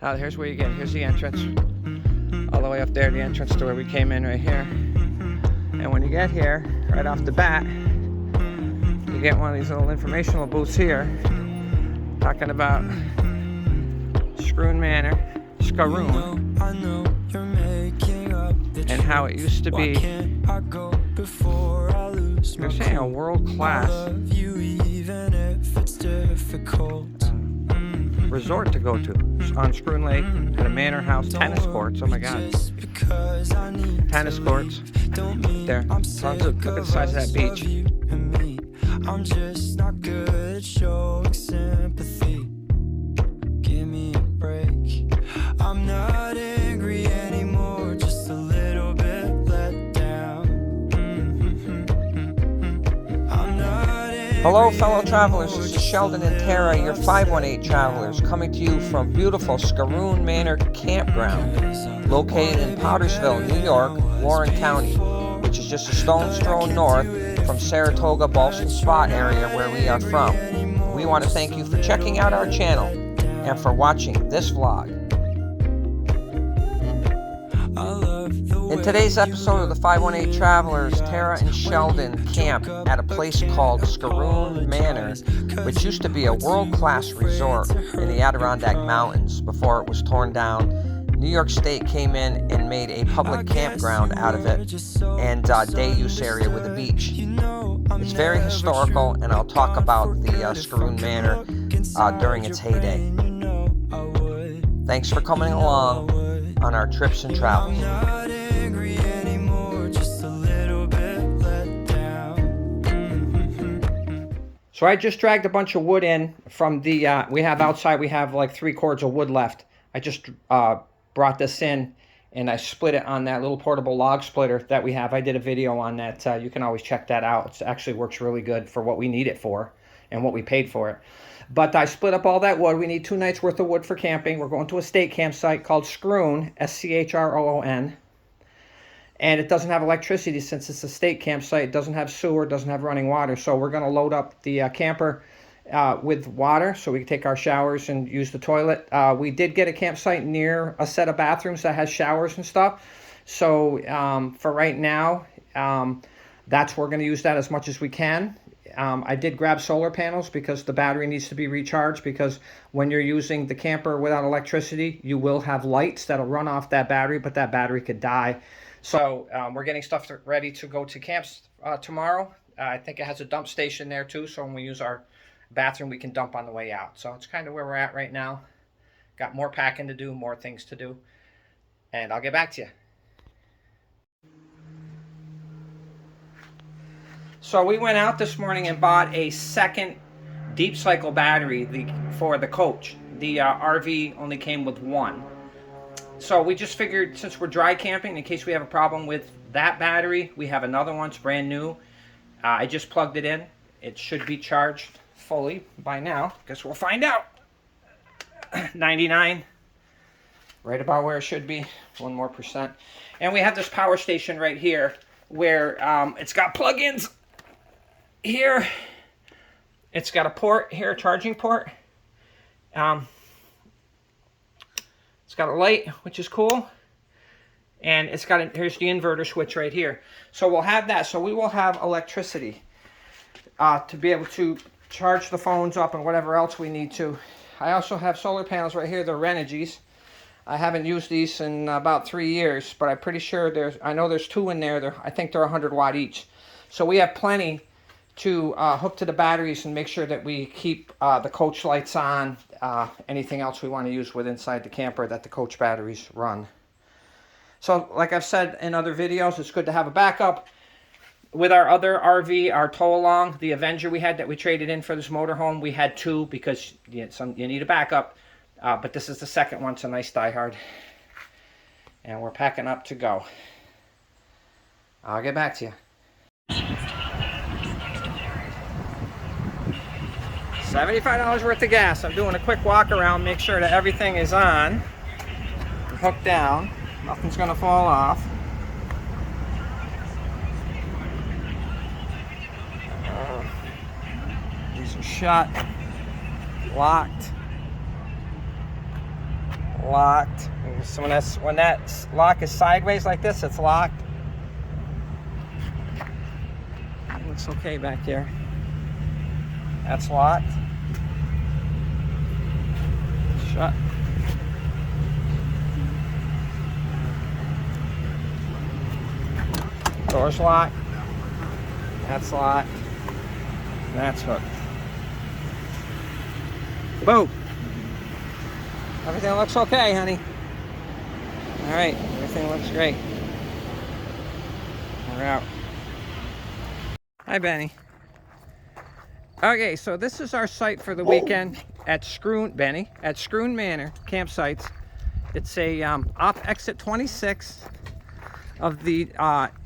Here's where you get. Here's the entrance. All the way up there, the entrance to where we came in right here. And when you get here, right off the bat, you get one of these little informational booths here talking about Scaroon Manor, Scaroon, and how it used to be, they're saying, a world-class resort to go to on Scaroon Lake. Had a manor house, tennis courts. Oh my God, tennis courts there. Tons of, look at the size of that beach. I'm just not good at showing sympathy. Give me a break. I'm not angry anymore, just a little bit let down. I'm not angry. Hello, fellow travelers. This is Sheldon and Tara, your 518 travelers, coming to you from beautiful Scaroon Manor Campground, located in Pottersville, New York, Warren County, which is just a stone's throw north from Saratoga, Ballston Spa area where we are from. We want to thank you for checking out our channel and for watching this vlog. In today's episode of the 518 Travelers, Tara and Sheldon camp at a place called Scaroon Manor, which used to be a world-class resort in the Adirondack Mountains before it was torn down. New York State came in and made a public campground out of it and day use area with a beach. It's very historical, and I'll talk about the Scaroon Manor during its heyday. Thanks for coming along on our trips and travels. So I just dragged a bunch of wood in from the, we have outside, we have like 3 cords of wood left. I just brought this in and I split it on that little portable log splitter that we have. I did a video on that. You can always check that out. It actually works really good for what we need it for and what we paid for it. But I split up all that wood. We need 2 nights worth of wood for camping. We're going to a state campsite called Scaroon, S-C-H-R-O-O-N. And it doesn't have electricity since it's a state campsite. It doesn't have sewer, doesn't have running water. So we're going to load up the camper with water so we can take our showers and use the toilet. We did get a campsite near a set of bathrooms that has showers and stuff. So for right now, that's we're going to use that as much as we can. I did grab solar panels because the battery needs to be recharged, because when you're using the camper without electricity, you will have lights that'll run off that battery, but that battery could die. So we're getting stuff ready to go to camps tomorrow. I think it has a dump station there too, so when we use our bathroom, we can dump on the way out. So it's kind of where we're at right now. Got more packing to do, more things to do, and I'll get back to you. So we went out this morning and bought a second deep cycle battery for the coach. The RV only came with 1. So we just figured, since we're dry camping, in case we have a problem with that battery, we have another one. It's brand new. I just plugged it in. It should be charged fully by now. Guess we'll find out. 99, right about where it should be. 1 more %. And we have this power station right here where it's got plug-ins here. It's got a port here, a charging port. It's got a light, which is cool. And it's got here's the inverter switch right here. So we'll have that. So we will have electricity to be able to charge the phones up and whatever else we need to. I also have solar panels right here. They're Renogy's. I haven't used these in about 3 years, but I'm pretty sure I know there's 2 in there. I think they're 100 watt each. So we have plenty to hook to the batteries and make sure that we keep the coach lights on, anything else we want to use with inside the camper that the coach batteries run. So like I've said in other videos, it's good to have a backup. With our other RV, our tow-along, the Avenger we had that we traded in for this motorhome, we had 2 because you need a backup. But this is the second one. It's a nice diehard. And we're packing up to go. I'll get back to you. $75 worth of gas. I'm doing a quick walk around, make sure that everything is on, hooked down, nothing's gonna fall off. These are shut, locked. Locked. So when that lock is sideways like this, it's locked. It looks okay back here. That's locked. Shut. Door's locked. That's locked. That's hooked. Boom. Everything looks okay, honey. All right, everything looks great. We're out. Hi, Benny. Okay, so this is our site for the weekend at Scaroon Manor Campsites. It's a off exit 26 of the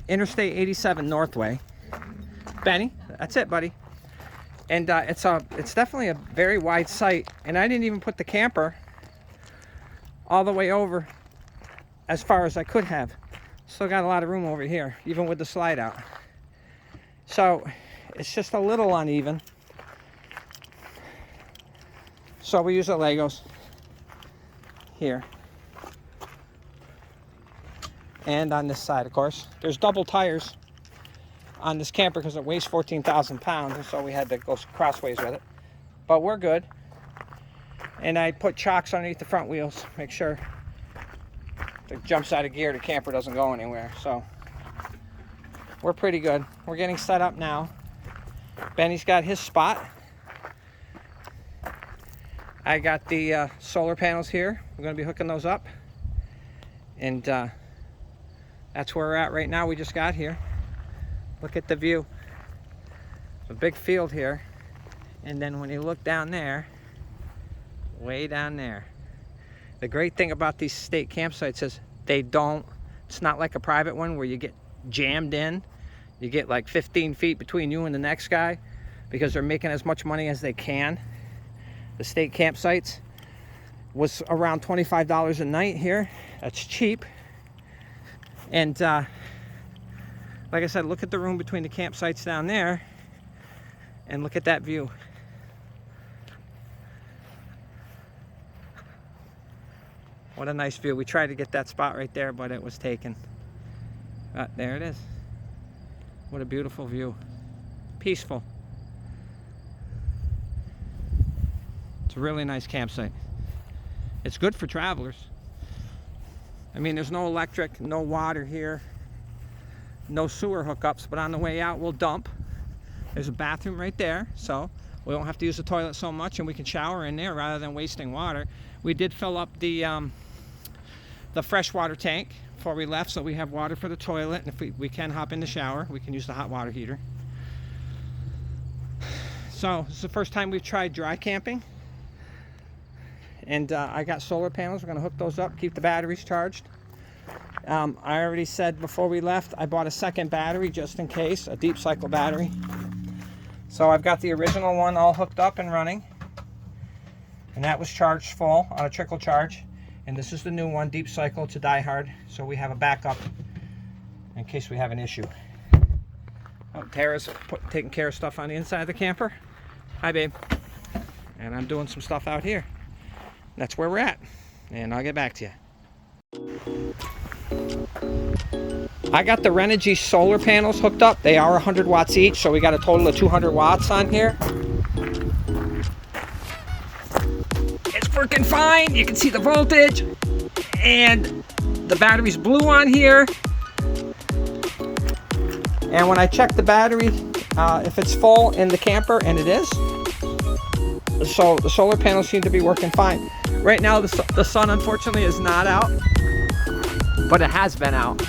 Interstate 87 Northway. Benny, that's it, buddy. And it's definitely a very wide site, and I didn't even put the camper all the way over as far as I could have. Still got a lot of room over here, even with the slide out. So it's just a little uneven. So we use the Legos here. And on this side, of course. There's double tires on this camper because it weighs 14,000 pounds, and so we had to go crossways with it. But we're good. And I put chocks underneath the front wheels, make sure if it jumps out of gear, the camper doesn't go anywhere. So we're pretty good. We're getting set up now. Benny's got his spot. I got the solar panels here. We're going to be hooking those up. And that's where we're at right now. We just got here. Look at the view. It's a big field here. And then when you look down there, way down there, the great thing about these state campsites is it's not like a private one where you get jammed in. You get like 15 feet between you and the next guy because they're making as much money as they can. The state campsites was around $25 a night here. That's cheap. And like I said, look at the room between the campsites down there and look at that view. What a nice view. We tried to get that spot right there, but it was taken. But there it is. What a beautiful view. Peaceful. It's a really nice campsite. It's good for travelers. I mean, there's no electric, no water here, no sewer hookups, but on the way out we'll dump. There's a bathroom right there, so we don't have to use the toilet so much, and we can shower in there rather than wasting water. We did fill up the freshwater tank before we left, so we have water for the toilet, and if we can hop in the shower, we can use the hot water heater. So this is the first time we've tried dry camping. And I got solar panels. We're going to hook those up, keep the batteries charged. I already said before we left, I bought a second battery just in case, a deep cycle battery. So I've got the original one all hooked up and running. And that was charged full on a trickle charge. And this is the new one, deep cycle, to die hard. So we have a backup in case we have an issue. Oh, Tara's taking care of stuff on the inside of the camper. Hi, babe. And I'm doing some stuff out here. That's where we're at, and I'll get back to you. I got the Renogy solar panels hooked up. They are 100 watts each, so we got a total of 200 watts on here. It's working fine. You can see the voltage, and the battery's blue on here. And when I check the battery, if it's full in the camper, and it is, so the solar panels seem to be working fine. Right now the sun unfortunately is not out, but it has been out.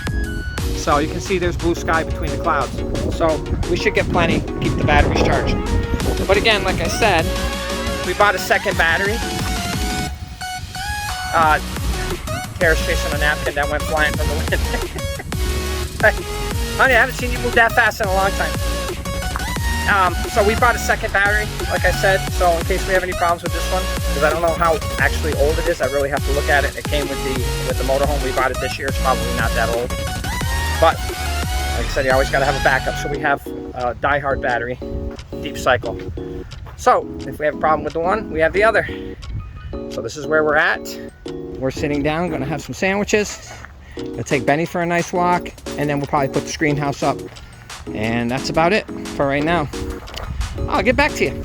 So you can see there's blue sky between the clouds. So we should get plenty to keep the batteries charged. But again, like I said, we bought a second battery. Tara's chasing a napkin that went flying from the wind. Honey, I haven't seen you move that fast in a long time. So we bought a second battery, like I said, so in case we have any problems with this one, because I don't know how actually old it is. I really have to look at it. It came with the motorhome. We bought it this year. It's probably not that old. But like I said, you always got to have a backup. So we have a die-hard battery, deep cycle. So if we have a problem with the one, we have the other. So this is where we're at. we're sitting down, gonna have some sandwiches. Gonna take Benny for a nice walk, and then we'll probably put the screen house up. And that's about it for right now. I'll get back to you.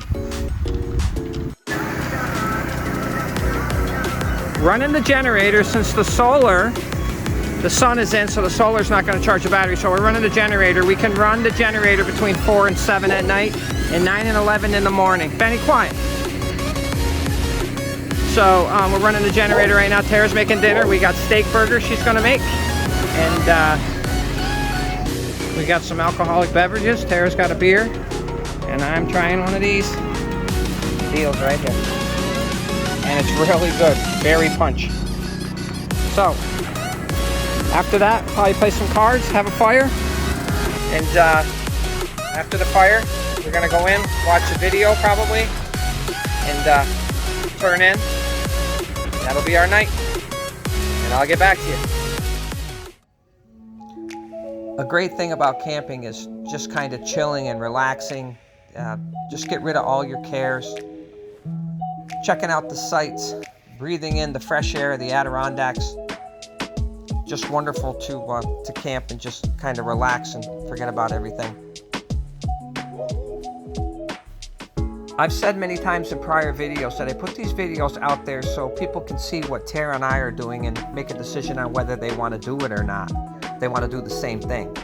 Running the generator since the sun is in, so the solar's not going to charge the battery. So we're running the generator. We can run the generator between 4 and 7 at night and 9 and 11 in the morning. Benny, quiet. So we're running the generator right now. Tara's making dinner. We got steak burgers she's going to make. And we got some alcoholic beverages. Tara's got a beer. And I'm trying one of these deals right here. And it's really good. Berry punch. So, after that, probably play some cards, have a fire. And after the fire, we're going to go in, watch a video probably. And turn in. That'll be our night. And I'll get back to you. A great thing about camping is just kind of chilling and relaxing. Just get rid of all your cares. Checking out the sights, breathing in the fresh air of the Adirondacks. Just wonderful to camp and just kind of relax and forget about everything. I've said many times in prior videos that I put these videos out there so people can see what Tara and I are doing and make a decision on whether they want to do it or not. They want to do the same thing.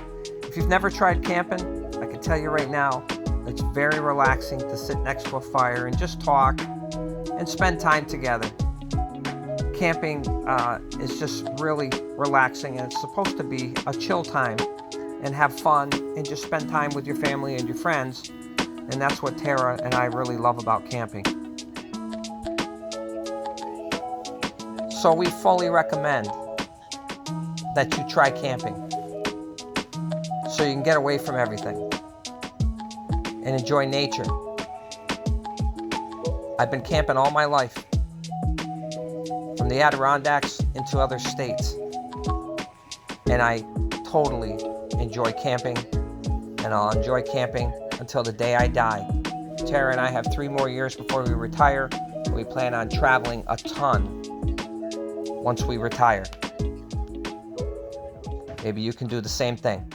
If you've never tried camping, I can tell you right now, it's very relaxing to sit next to a fire and just talk and spend time together. Camping is just really relaxing, and it's supposed to be a chill time and have fun and just spend time with your family and your friends. And that's what Tara and I really love about camping. So we fully recommend that you try camping so you can get away from everything and enjoy nature. I've been camping all my life, from the Adirondacks into other states, and I totally enjoy camping, and I'll enjoy camping until the day I die. Tara and I have 3 more years before we retire, and we plan on traveling a ton once we retire. Maybe you can do the same thing.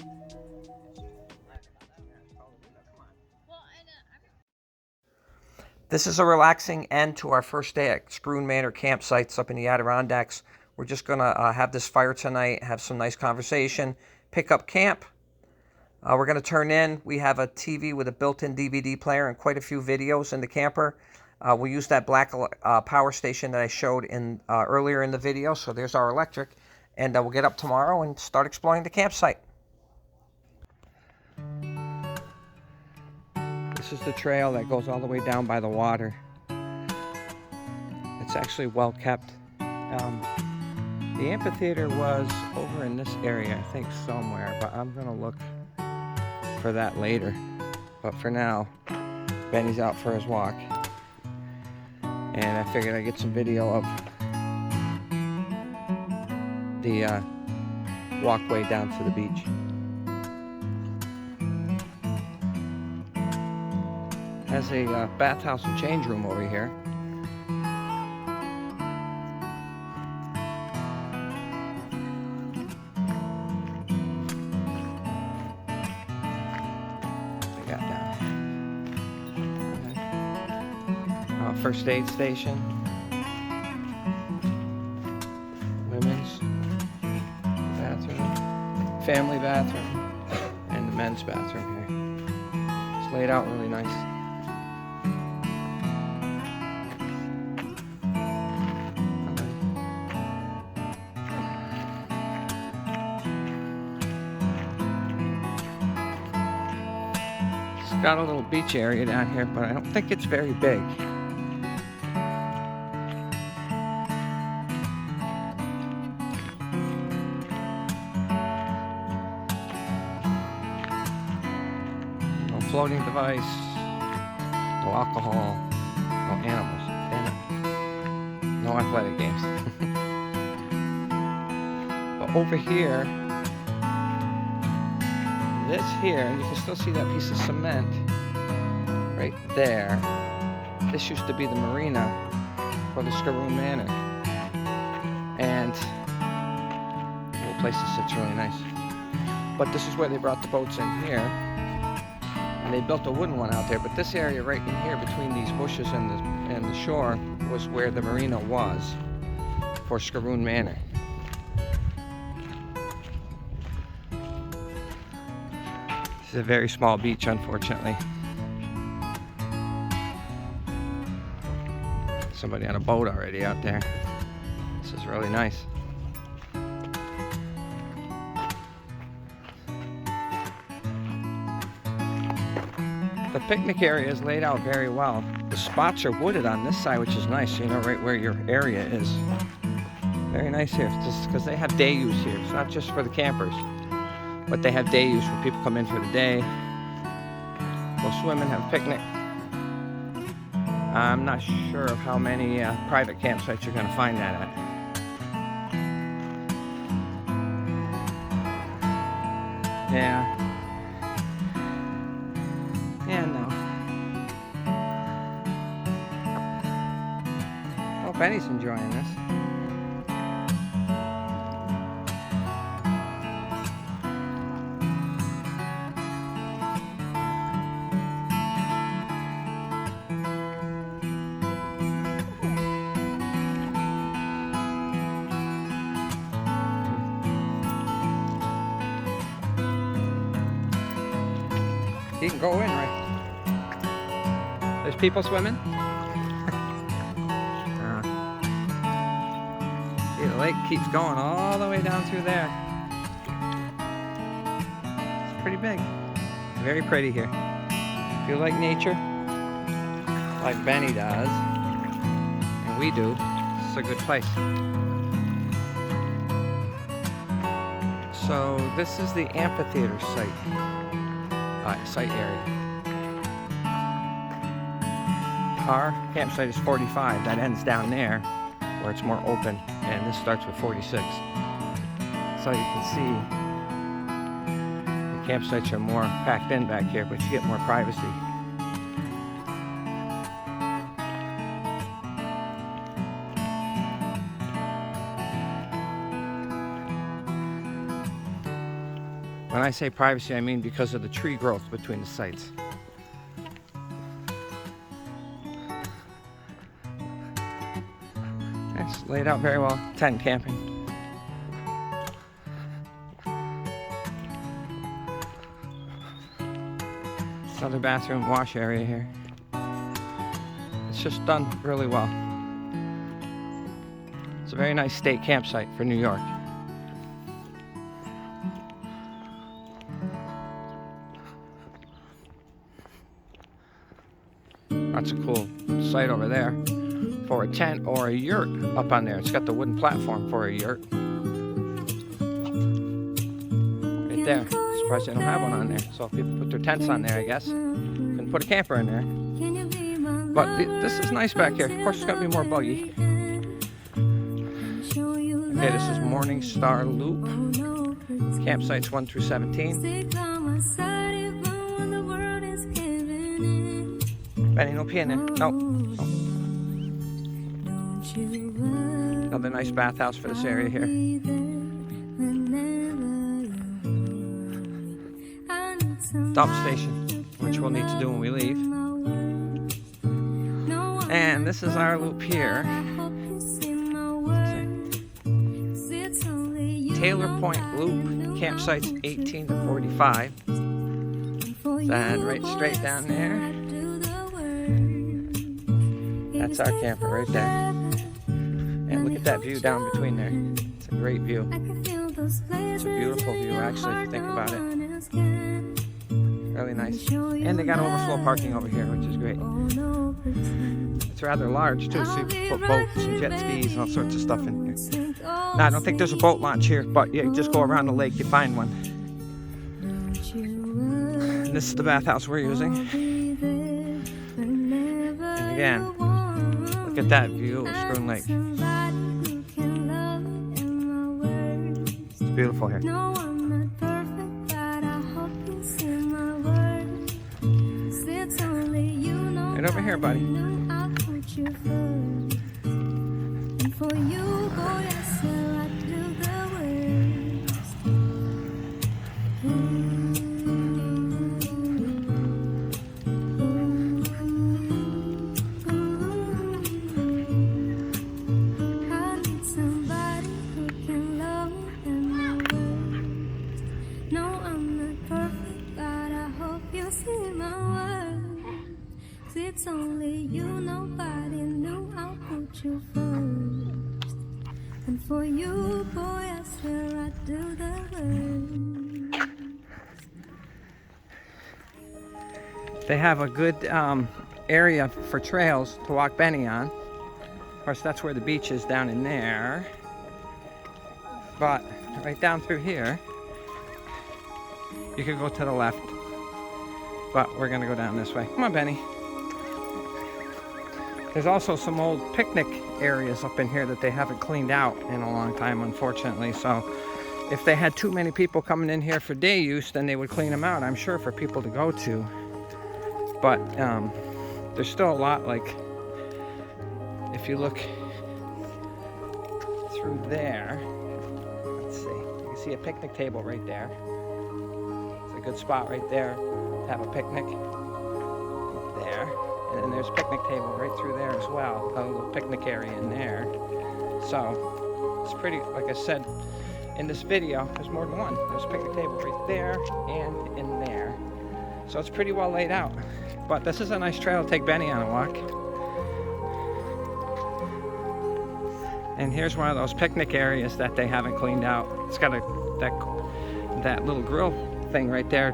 This is a relaxing end to our first day at Scaroon Manor campsites up in the Adirondacks. We're just going to have this fire tonight, have some nice conversation, pick up camp. We're going to turn in. We have a TV with a built-in DVD player and quite a few videos in the camper. We'll use that black power station that I showed in earlier in the video. So there's our electric. And we'll get up tomorrow and start exploring the campsite. This is the trail that goes all the way down by the water. It's actually well kept. The amphitheater was over in this area, I think somewhere, but I'm gonna look for that later. But for now, Benny's out for his walk. And I figured I'd get some video of the walkway down to the beach. Has a bathhouse and change room over here. I got that. First aid station. Women's bathroom. Family bathroom. And the men's bathroom here. It's laid out really nice. Got a little beach area down here, but I don't think it's very big. No floating device, no alcohol, no animals, no athletic games. But over here, this here, and you can still see that piece of cement right there. This used to be the marina for the Scaroon Manor. tent. The whole place sits really nice. But this is where they brought the boats in here. And they built a wooden one out there. But this area right in here between these bushes and the shore was where the marina was for Scaroon Manor. This is a very small beach, unfortunately. Somebody on a boat already out there. This is really nice. The picnic area is laid out very well. The spots are wooded on this side, which is nice. You know right where your area is. Very nice here, just because they have day use here. It's not just for the campers, but they have day use where people come in for the day, go swim and have a picnic. I'm not sure of how many private campsites you're going to find that at. Yeah. Yeah, no. Oh, Benny's enjoying this. He can go in, right? There's people swimming? See, the lake keeps going all the way down through there. It's pretty big. Very pretty here. If you like nature, like Benny does, and we do, this is a good place. So this is the amphitheater site. Site area. Our campsite is 45. That ends down there where it's more open, and this starts with 46. So you can see the campsites are more packed in back here, but you get more privacy. When I say privacy, I mean because of the tree growth between the sites. It's laid out very well. Tent camping. Another bathroom wash area here. It's just done really well. It's a very nice state campsite for New York. That's a cool site over there for a tent or a yurt up on there. It's got the wooden platform for a yurt. Right there. Surprised they don't have one on there. So if people put their tents on there, I guess, can put a camper in there. But this is nice back here. Of course, it's got to be more buggy. Okay, this is Morningstar Loop. Campsites 1 through 17. Benny, no pee in there. No. Another nice bathhouse for this area here. Dump station, which we'll need to do when we leave. And this is our loop here. Taylor Point Loop, campsites 18 to 45. And right straight down there. That's our camper right there. And look at that view down between there. It's a great view. It's a beautiful view, actually, if you think about it. Really nice. And they got overflow parking over here, which is great. It's rather large, too, so you can put boats and jet skis and all sorts of stuff in here. Now, I don't think there's a boat launch here, but yeah, you just go around the lake, you find one. And this is the bathhouse we're using. And again, look at that view of Scaroon Lake. It's beautiful here. Right over here, buddy. For you, boy, I said you, boy, I swear I'd do the worst. They have a good area for trails to walk Benny on. Of course, that's where the beach is, down in there. But right down through here, you could go to the left. But we're gonna go down this way. Come on, Benny. There's also some old picnic areas up in here that they haven't cleaned out in a long time, unfortunately. So if they had too many people coming in here for day use, then they would clean them out, I'm sure, for people to go to. But there's still a lot, like, if you look through there, let's see, you can see a picnic table right there. It's a good spot right there to have a picnic. There. And then there's a picnic table right through there as well, a little picnic area in there. So it's pretty, like I said in this video, there's more than one. There's a picnic table right there and in there. So it's pretty well laid out. But this is a nice trail to take Benny on a walk. And here's one of those picnic areas that they haven't cleaned out. It's got that little grill thing right there.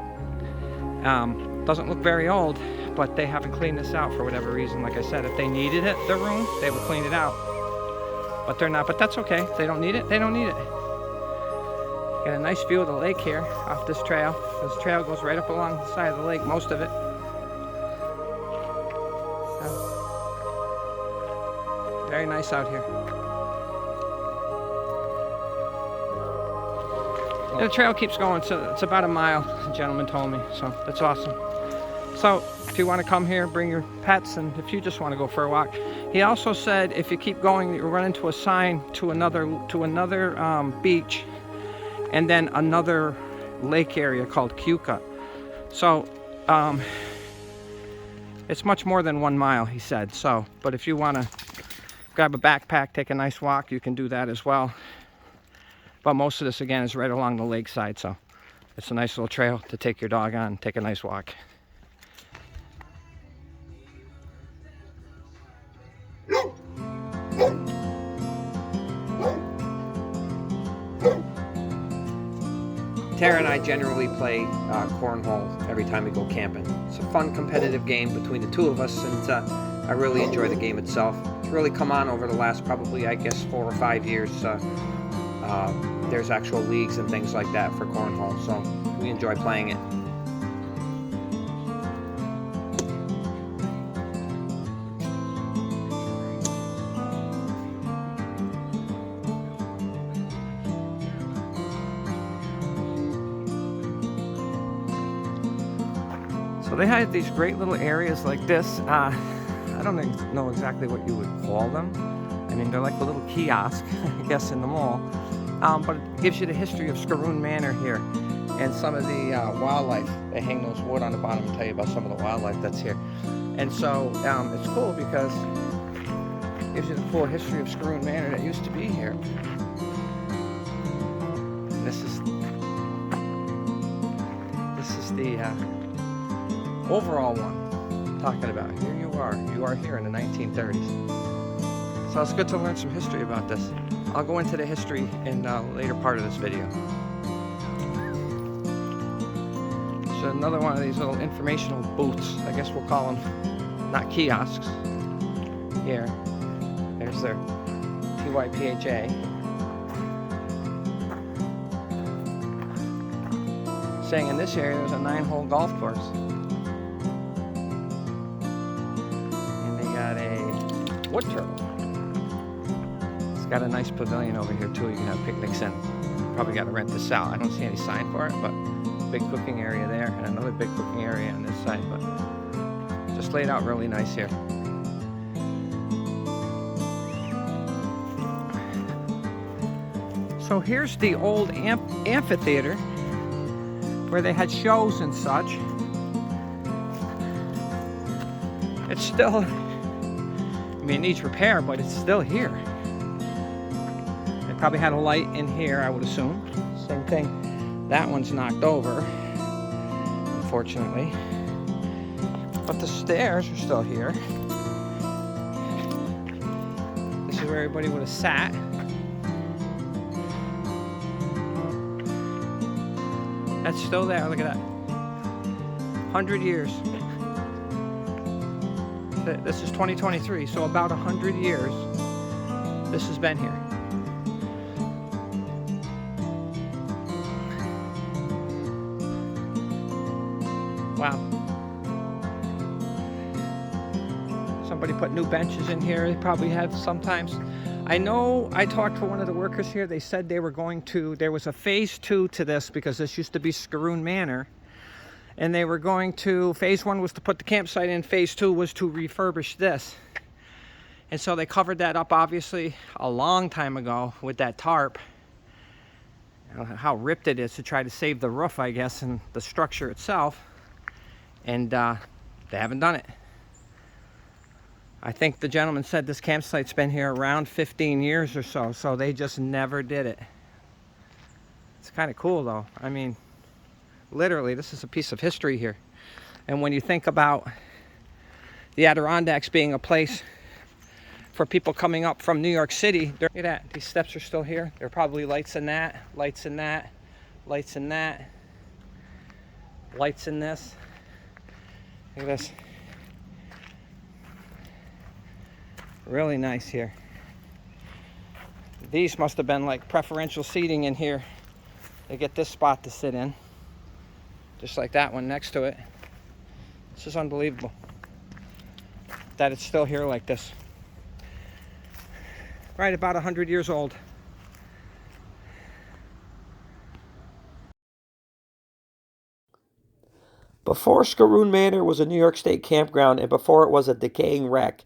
Doesn't look very old, but they haven't cleaned this out for whatever reason. Like I said, if they needed it, the room, they would clean it out. But they're not, but that's okay. If they don't need it, they don't need it. Got a nice view of the lake here off this trail. This trail goes right up along the side of the lake, most of it. So, very nice out here. And the trail keeps going, so it's about a mile, the gentleman told me, so that's awesome. So if you want to come here, bring your pets, and if you just want to go for a walk. He also said if you keep going, you'll run into a sign to another beach, and then another lake area called Cuca. So it's much more than 1 mile, he said. So, but if you want to grab a backpack, take a nice walk, you can do that as well. But most of this, again, is right along the lakeside, so it's a nice little trail to take your dog on, take a nice walk. Tara and I generally play cornhole every time we go camping. It's a fun competitive game between the two of us, and I really enjoy the game itself. It's really come on over the last probably, I guess, 4 or 5 years. There's actual leagues and things like that for cornhole, so we enjoy playing it. So they had these great little areas like this. I don't know exactly what you would call them. I mean, they're like a little kiosk, I guess, in the mall. But it gives you the history of Scaroon Manor here and some of the wildlife. They hang those wood on the bottom and tell you about some of the wildlife that's here. And so it's cool because it gives you the full history of Scaroon Manor that used to be here. And this is the overall one I'm talking about. Here you are here in the 1930s. So it's good to learn some history about this. I'll go into the history in the later part of this video. So another one of these little informational booths, I guess we'll call them, not kiosks. Here, there's their TYPHA. Saying in this area there's a 9-hole golf course. And they got a wood turtle. It's got a nice pavilion over here too. You can have picnics in. Probably got to rent this out. I don't see any sign for it, but big cooking area there and another big cooking area on this side. But just laid out really nice here. So here's the old amphitheater where they had shows and such. It's still, I mean, it needs repair, but it's still here. They probably had a light in here, I would assume. Same thing. That one's knocked over, unfortunately. But the stairs are still here. This is where everybody would have sat That's still there. Look at that. 100 years. This is 2023, so about 100 years this has been here. Wow. Somebody put new benches in here. They probably have sometimes. I know I talked to one of the workers here. They said they were going to, there was a phase 2 to this because this used to be Scaroon Manor. And they were going to, phase 1 was to put the campsite in, phase 2 was to refurbish this. And so they covered that up obviously a long time ago with that tarp. I don't know how ripped it is to try to save the roof, I guess, and the structure itself. And they haven't done it. I think the gentleman said this campsite's been here around 15 years or so, so they just never did it. It's kind of cool though. I mean, literally, this is a piece of history here. And when you think about the Adirondacks being a place for people coming up from New York City, look at that, these steps are still here. There are probably lights in that, lights in that, lights in that, lights in this. Look at this. Really nice here. These must have been like preferential seating in here. They get this spot to sit in. Just like that one next to it. This is unbelievable that it's still here like this. Right, about 100 years old. Before Scaroon Manor was a New York State campground and before it was a decaying wreck,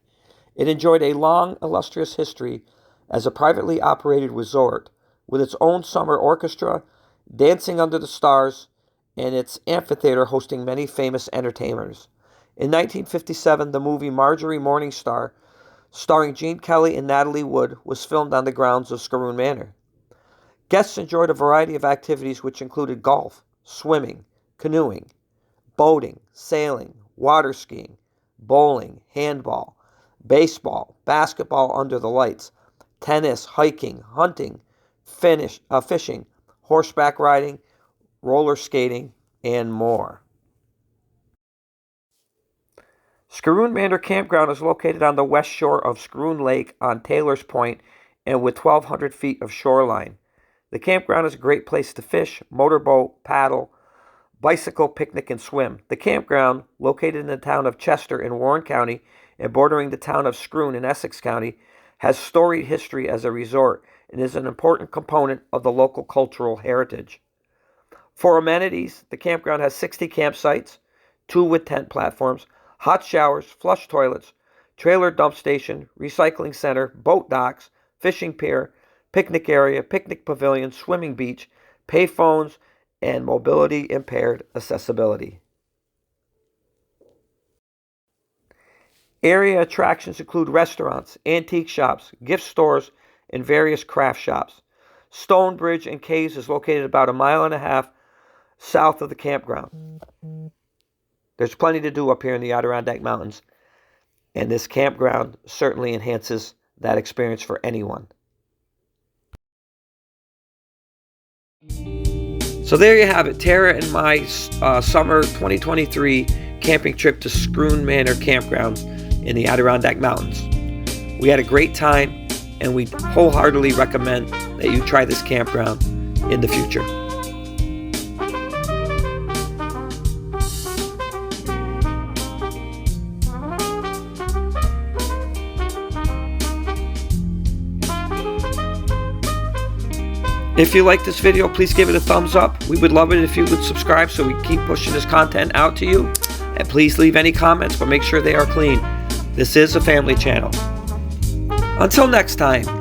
it enjoyed a long, illustrious history as a privately operated resort with its own summer orchestra, dancing under the stars, and its amphitheater hosting many famous entertainers. In 1957, the movie Marjorie Morningstar, starring Gene Kelly and Natalie Wood, was filmed on the grounds of Scaroon Manor. Guests enjoyed a variety of activities which included golf, swimming, canoeing, boating, sailing, water skiing, bowling, handball, baseball, basketball under the lights, tennis, hiking, hunting, fishing, horseback riding, roller skating, and more. Scaroon Manor Campground is located on the west shore of Scaroon Lake on Taylor's Point and with 1,200 feet of shoreline. The campground is a great place to fish, motorboat, paddle, bicycle, picnic, and swim. The campground, located in the town of Chester in Warren County and bordering the town of Scaroon in Essex County, has storied history as a resort and is an important component of the local cultural heritage. For amenities, the campground has 60 campsites, 2 with tent platforms, hot showers, flush toilets, trailer dump station, recycling center, boat docks, fishing pier, picnic area, picnic pavilion, swimming beach, payphones, and mobility impaired accessibility. Area attractions include restaurants, antique shops, gift stores, and various craft shops. Stonebridge and Caves is located about 1.5 miles south of the campground. There's plenty to do up here in the Adirondack Mountains, and this campground certainly enhances that experience for anyone. So there you have it, Tara and my summer 2023 camping trip to Scaroon Manor Campground in the Adirondack Mountains. We had a great time, and we wholeheartedly recommend that you try this campground in the future. If you like this video, please give it a thumbs up. We would love it if you would subscribe so we keep pushing this content out to you. And please leave any comments, but make sure they are clean. This is a family channel. Until next time.